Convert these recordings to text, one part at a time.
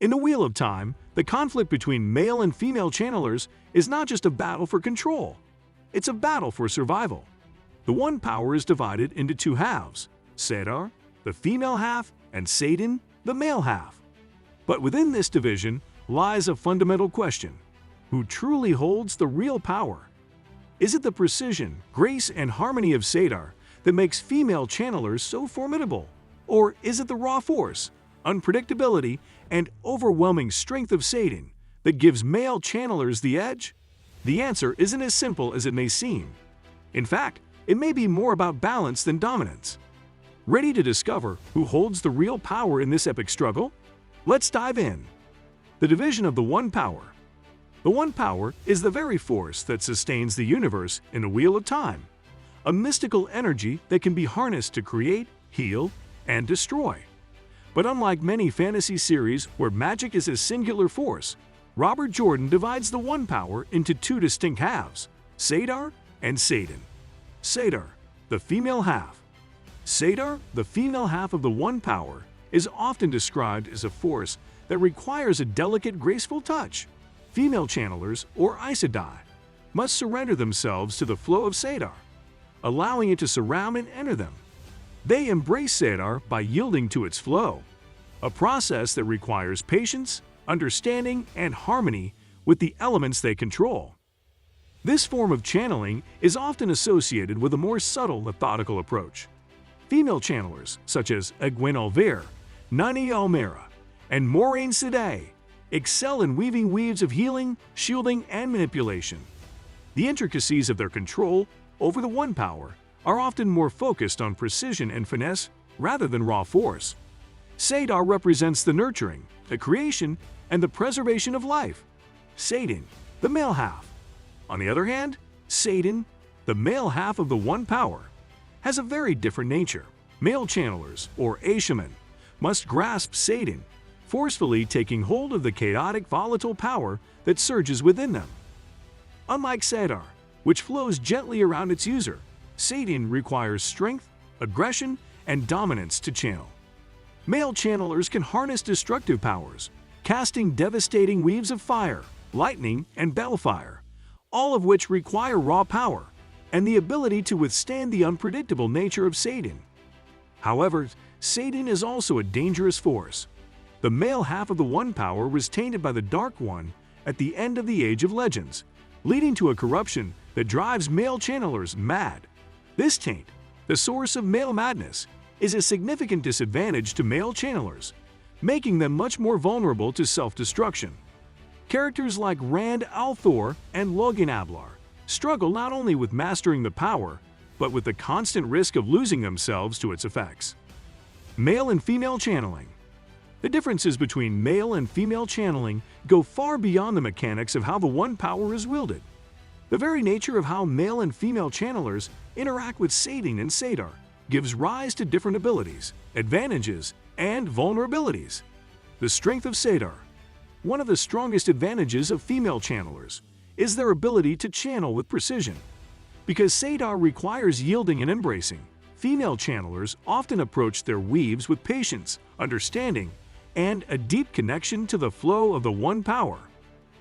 In the Wheel of Time, the conflict between male and female channelers is not just a battle for control, it's a battle for survival. The one power is divided into two halves, Sedar, the female half, and Sedin, the male half. But within this division lies a fundamental question: who truly holds the real power? Is it the precision, grace, and harmony of Sedar that makes female channelers so formidable? Or is it the raw force, unpredictability, and overwhelming strength of Sedin that gives male channelers the edge? The answer isn't as simple as it may seem. In fact, it may be more about balance than dominance. Ready to discover who holds the real power in this epic struggle? Let's dive in. The division of the One Power. The One Power is the very force that sustains the universe in the Wheel of Time, a mystical energy that can be harnessed to create, heal, and destroy. But unlike many fantasy series where magic is a singular force, Robert Jordan divides the One Power into two distinct halves, Sedar and Sedin. Sedar, the female half. Sedar, the female half of the One Power, is often described as a force that requires a delicate, graceful touch. Female channelers, or Aes Sedai, must surrender themselves to the flow of Sedar, allowing it to surround and enter them. They embrace Sedar by yielding to its flow, a process that requires patience, understanding, and harmony with the elements they control. This form of channeling is often associated with a more subtle, methodical approach. Female channelers, such as Egwene Alver, Nani Almera, and Moraine Sedai, excel in weaving weaves of healing, shielding, and manipulation. The intricacies of their control over the One Power are often more focused on precision and finesse rather than raw force. Sedar represents the nurturing, the creation, and the preservation of life. Sedin, the male half. On the other hand, Sedin, the male half of the One Power, has a very different nature. Male channelers, or Aeshaman, must grasp Sedin, forcefully taking hold of the chaotic, volatile power that surges within them. Unlike Sedar, which flows gently around its user, Sedin requires strength, aggression, and dominance to channel. Male channelers can harness destructive powers, casting devastating weaves of fire, lightning, and balefire, all of which require raw power and the ability to withstand the unpredictable nature of Sedin. However, Sedin is also a dangerous force. The male half of the One Power was tainted by the Dark One at the end of the Age of Legends, leading to a corruption that drives male channelers mad. This taint, the source of male madness, is a significant disadvantage to male channelers, making them much more vulnerable to self-destruction. Characters like Rand al'Thor and Logan Ablar struggle not only with mastering the power, but with the constant risk of losing themselves to its effects. Male and female channeling. The differences between male and female channeling go far beyond the mechanics of how the One Power is wielded. The very nature of how male and female channelers interact with Sedin and Sedar gives rise to different abilities, advantages, and vulnerabilities. The Strength of Sedar. One of the strongest advantages of female channelers is their ability to channel with precision. Because Sedar requires yielding and embracing, female channelers often approach their weaves with patience, understanding, and a deep connection to the flow of the One Power.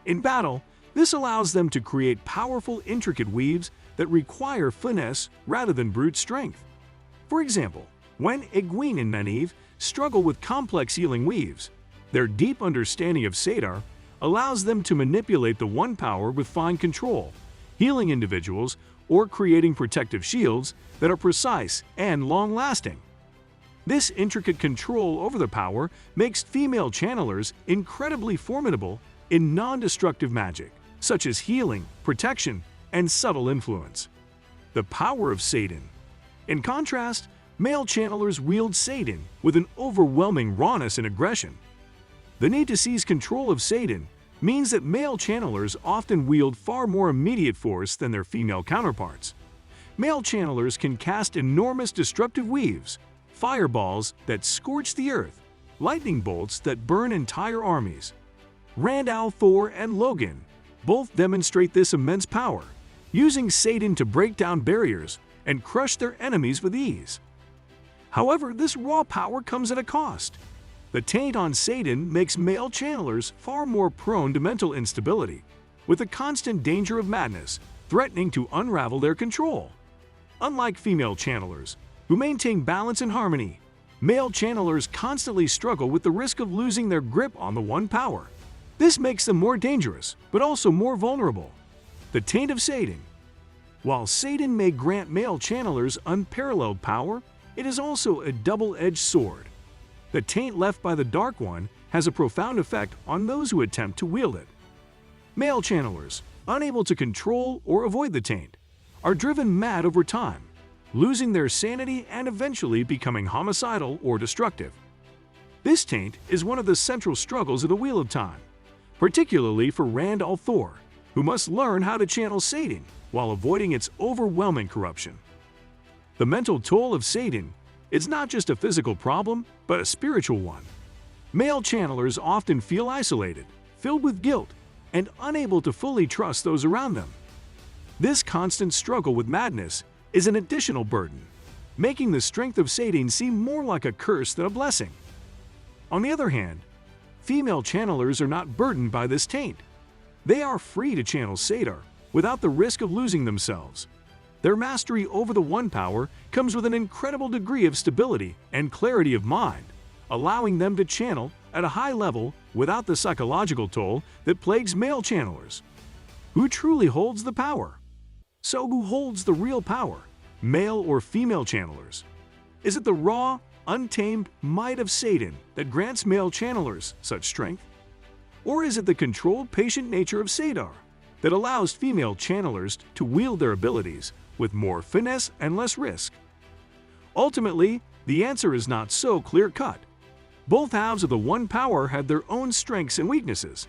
In battle, this allows them to create powerful, intricate weaves that require finesse rather than brute strength. For example, when Egwene and Nynaeve struggle with complex healing weaves, their deep understanding of Sedar allows them to manipulate the One Power with fine control, healing individuals or creating protective shields that are precise and long-lasting. This intricate control over the power makes female channelers incredibly formidable in non-destructive magic, such as healing, protection, and subtle influence. The power of Sedin. In contrast, male channelers wield Sedin with an overwhelming rawness and aggression. The need to seize control of Sedin means that male channelers often wield far more immediate force than their female counterparts. Male channelers can cast enormous destructive weaves, fireballs that scorch the earth, lightning bolts that burn entire armies. Rand al'Thor and Logan both demonstrate this immense power, using Sedin to break down barriers and crush their enemies with ease. However, this raw power comes at a cost. The taint on Sedar makes male channelers far more prone to mental instability, with a constant danger of madness threatening to unravel their control. Unlike female channelers, who maintain balance and harmony, male channelers constantly struggle with the risk of losing their grip on the one power. This makes them more dangerous, but also more vulnerable. The taint of Sedar. While Sedar may grant male channelers unparalleled power, it is also a double-edged sword. The taint left by the Dark One has a profound effect on those who attempt to wield it. Male channelers, unable to control or avoid the taint, are driven mad over time, losing their sanity and eventually becoming homicidal or destructive. This taint is one of the central struggles of the Wheel of Time, particularly for Rand al'Thor, who must learn how to channel Sedar while avoiding its overwhelming corruption. The mental toll of Sedar is not just a physical problem, but a spiritual one. Male channelers often feel isolated, filled with guilt, and unable to fully trust those around them. This constant struggle with madness is an additional burden, making the strength of Sedar seem more like a curse than a blessing. On the other hand, female channelers are not burdened by this taint. They are free to channel Sedar without the risk of losing themselves. Their mastery over the one power comes with an incredible degree of stability and clarity of mind, allowing them to channel at a high level without the psychological toll that plagues male channelers. Who truly holds the power? So who holds the real power, male or female channelers? Is it the raw, untamed might of Sedar that grants male channelers such strength? Or is it the controlled, patient nature of Sedar that allows female channelers to wield their abilities with more finesse and less risk? Ultimately, the answer is not so clear-cut. Both halves of the one power had their own strengths and weaknesses.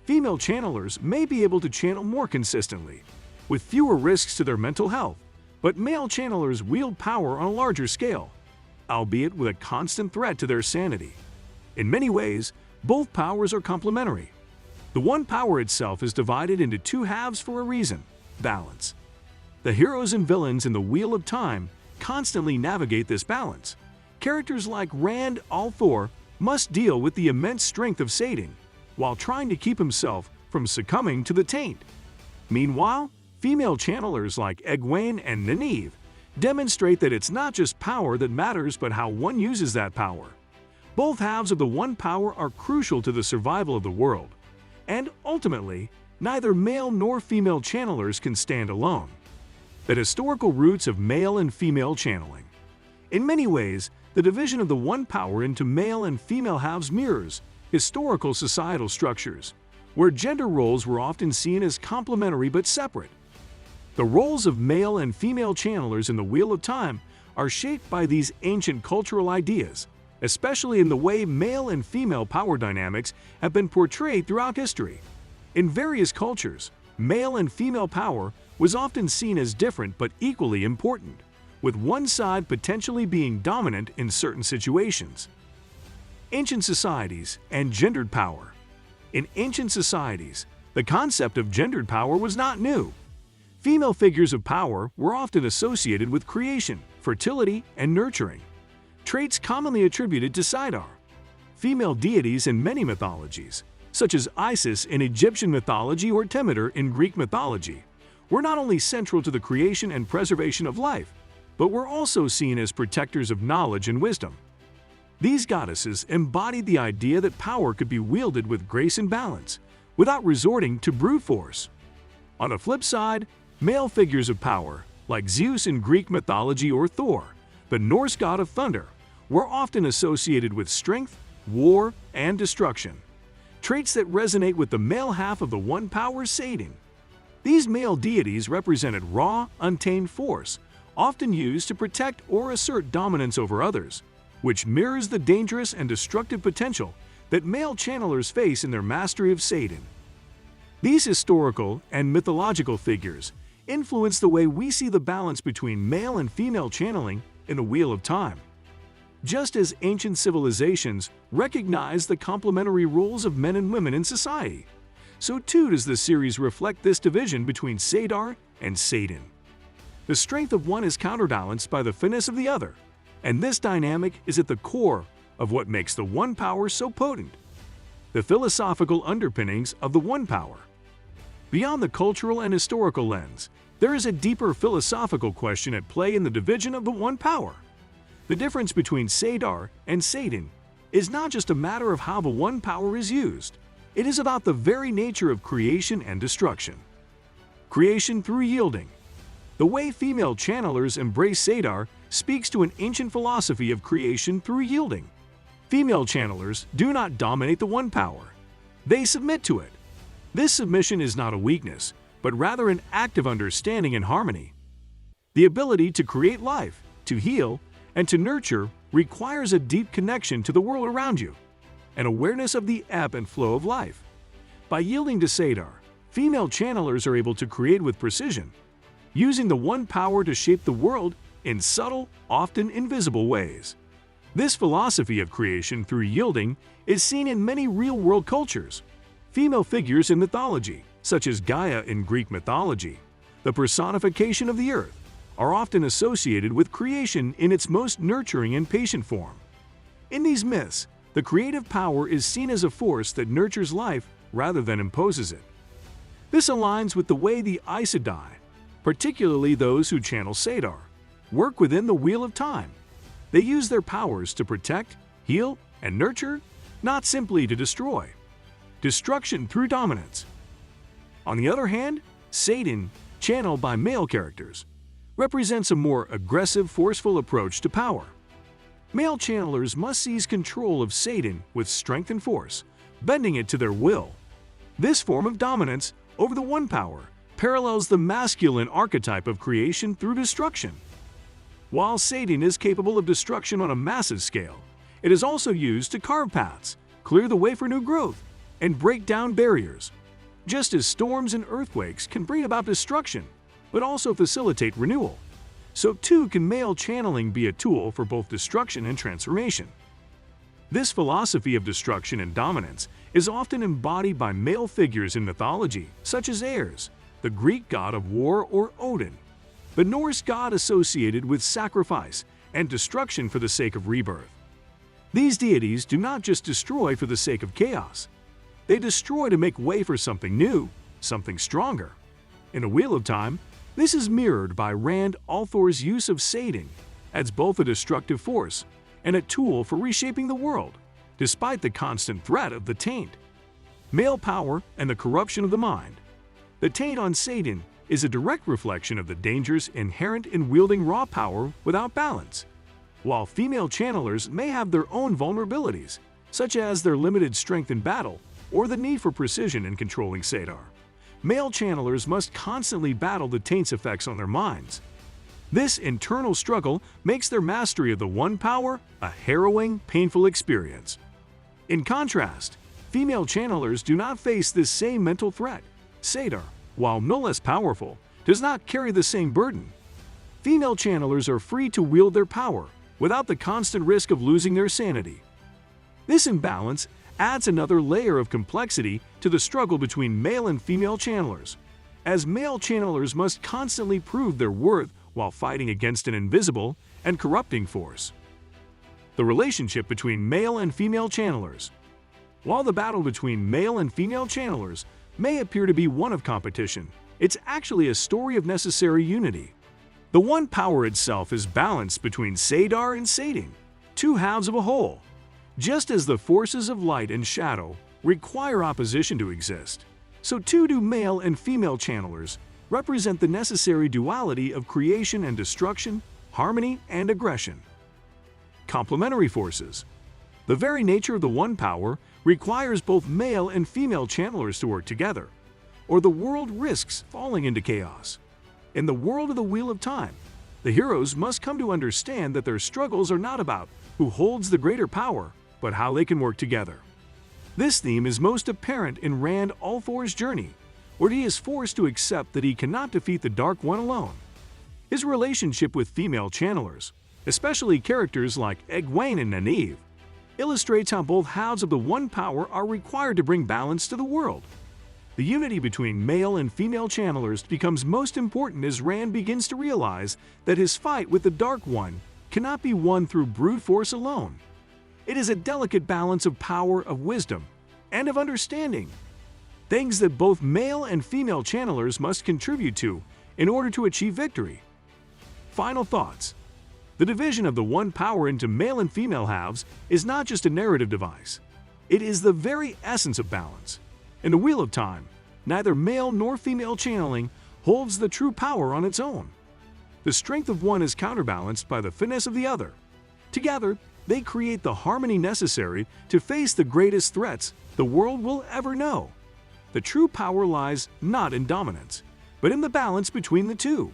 Female channelers may be able to channel more consistently, with fewer risks to their mental health, but male channelers wield power on a larger scale, albeit with a constant threat to their sanity. In many ways, both powers are complementary. The one power itself is divided into two halves for a reason: balance. The heroes and villains in the Wheel of Time constantly navigate this balance. Characters like Rand al'Thor must deal with the immense strength of Sedar while trying to keep himself from succumbing to the taint. Meanwhile, female channelers like Egwene and Nynaeve demonstrate that it's not just power that matters but how one uses that power. Both halves of the one power are crucial to the survival of the world, and ultimately, neither male nor female channelers can stand alone. The historical roots of male and female channeling. In many ways, the division of the one power into male and female halves mirrors historical societal structures, where gender roles were often seen as complementary but separate. The roles of male and female channelers in the Wheel of Time are shaped by these ancient cultural ideas, especially in the way male and female power dynamics have been portrayed throughout history. In various cultures, male and female power was often seen as different but equally important, with one side potentially being dominant in certain situations. Ancient societies and gendered power. In ancient societies, the concept of gendered power was not new. Female figures of power were often associated with creation, fertility, and nurturing, traits commonly attributed to Sedar. Female deities in many mythologies, such as Isis in Egyptian mythology or Demeter in Greek mythology, were not only central to the creation and preservation of life, but were also seen as protectors of knowledge and wisdom. These goddesses embodied the idea that power could be wielded with grace and balance, without resorting to brute force. On the flip side, male figures of power, like Zeus in Greek mythology or Thor, the Norse god of thunder, were often associated with strength, war, and destruction, traits that resonate with the male half of the one power Sedar. These male deities represented raw, untamed force, often used to protect or assert dominance over others, which mirrors the dangerous and destructive potential that male channelers face in their mastery of Sedar. These historical and mythological figures influence the way we see the balance between male and female channeling in the Wheel of Time. Just as ancient civilizations recognize the complementary roles of men and women in society, so too does the series reflect this division between Sedar and Sedar. The strength of one is counterbalanced by the finesse of the other, and this dynamic is at the core of what makes the One Power so potent. The philosophical underpinnings of the One Power. Beyond the cultural and historical lens, there is a deeper philosophical question at play in the division of the One Power. The difference between Sedar and Satan is not just a matter of how the One Power is used. It is about the very nature of creation and destruction. Creation through yielding. The way female channelers embrace Sedar speaks to an ancient philosophy of creation through yielding. Female channelers do not dominate the One Power. They submit to it. This submission is not a weakness, but rather an act of understanding and harmony. The ability to create life, to heal, and to nurture requires a deep connection to the world around you, an awareness of the ebb and flow of life. By yielding to Sedar, female channelers are able to create with precision, using the One Power to shape the world in subtle, often invisible ways. This philosophy of creation through yielding is seen in many real-world cultures. Female figures in mythology, such as Gaia in Greek mythology, the personification of the earth, are often associated with creation in its most nurturing and patient form. In these myths, the creative power is seen as a force that nurtures life rather than imposes it. This aligns with the way the Aes Sedai, particularly those who channel Sedar, work within the Wheel of Time. They use their powers to protect, heal, and nurture, not simply to destroy. Destruction through dominance. On the other hand, Satan, channeled by male characters, represents a more aggressive, forceful approach to power. Male channelers must seize control of Satan with strength and force, bending it to their will. This form of dominance over the One Power parallels the masculine archetype of creation through destruction. While Satan is capable of destruction on a massive scale, it is also used to carve paths, clear the way for new growth, and break down barriers. Just as storms and earthquakes can bring about destruction, but also facilitate renewal, so too can male channeling be a tool for both destruction and transformation. This philosophy of destruction and dominance is often embodied by male figures in mythology, such as Ares, the Greek god of war, or Odin, the Norse god associated with sacrifice and destruction for the sake of rebirth. These deities do not just destroy for the sake of chaos. They destroy to make way for something new, something stronger. In A Wheel of Time, this is mirrored by Rand al'Thor's use of Satan as both a destructive force and a tool for reshaping the world, despite the constant threat of the taint. Male power and the corruption of the mind. The taint on Satan is a direct reflection of the dangers inherent in wielding raw power without balance. While female channelers may have their own vulnerabilities, such as their limited strength in battle or the need for precision in controlling Sedar, male channelers must constantly battle the taint's effects on their minds. This internal struggle makes their mastery of the One Power a harrowing, painful experience. In contrast, female channelers do not face this same mental threat. Sedar, while no less powerful, does not carry the same burden. Female channelers are free to wield their power without the constant risk of losing their sanity. This imbalance adds another layer of complexity to the struggle between male and female channelers, as male channelers must constantly prove their worth while fighting against an invisible and corrupting force. The relationship between male and female channelers. While the battle between male and female channelers may appear to be one of competition, it's actually a story of necessary unity. The One Power itself is balanced between Sedar and Satan, two halves of a whole. Just as the forces of light and shadow require opposition to exist, so too do male and female channelers represent the necessary duality of creation and destruction, harmony and aggression. Complementary forces. The very nature of the One Power requires both male and female channelers to work together, or the world risks falling into chaos. In the world of the Wheel of Time, the heroes must come to understand that their struggles are not about who holds the greater power, but how they can work together. This theme is most apparent in Rand al'Thor's journey, where he is forced to accept that he cannot defeat the Dark One alone. His relationship with female channelers, especially characters like Egwene and Nynaeve, illustrates how both halves of the One Power are required to bring balance to the world. The unity between male and female channelers becomes most important as Rand begins to realize that his fight with the Dark One cannot be won through brute force alone. It is a delicate balance of power, of wisdom, and of understanding. Things that both male and female channelers must contribute to in order to achieve victory. Final thoughts. The division of the one power into male and female halves is not just a narrative device. It is the very essence of balance. In the Wheel of Time, neither male nor female channeling holds the true power on its own. The strength of one is counterbalanced by the finesse of the other. Together, they create the harmony necessary to face the greatest threats the world will ever know. The true power lies not in dominance, but in the balance between the two.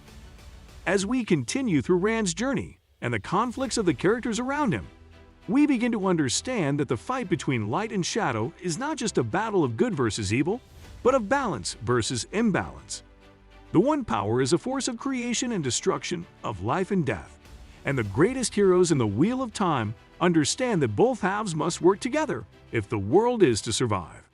As we continue through Rand's journey and the conflicts of the characters around him, we begin to understand that the fight between light and shadow is not just a battle of good versus evil, but of balance versus imbalance. The one power is a force of creation and destruction, of life and death, and the greatest heroes in the Wheel of Time understand that both halves must work together if the world is to survive.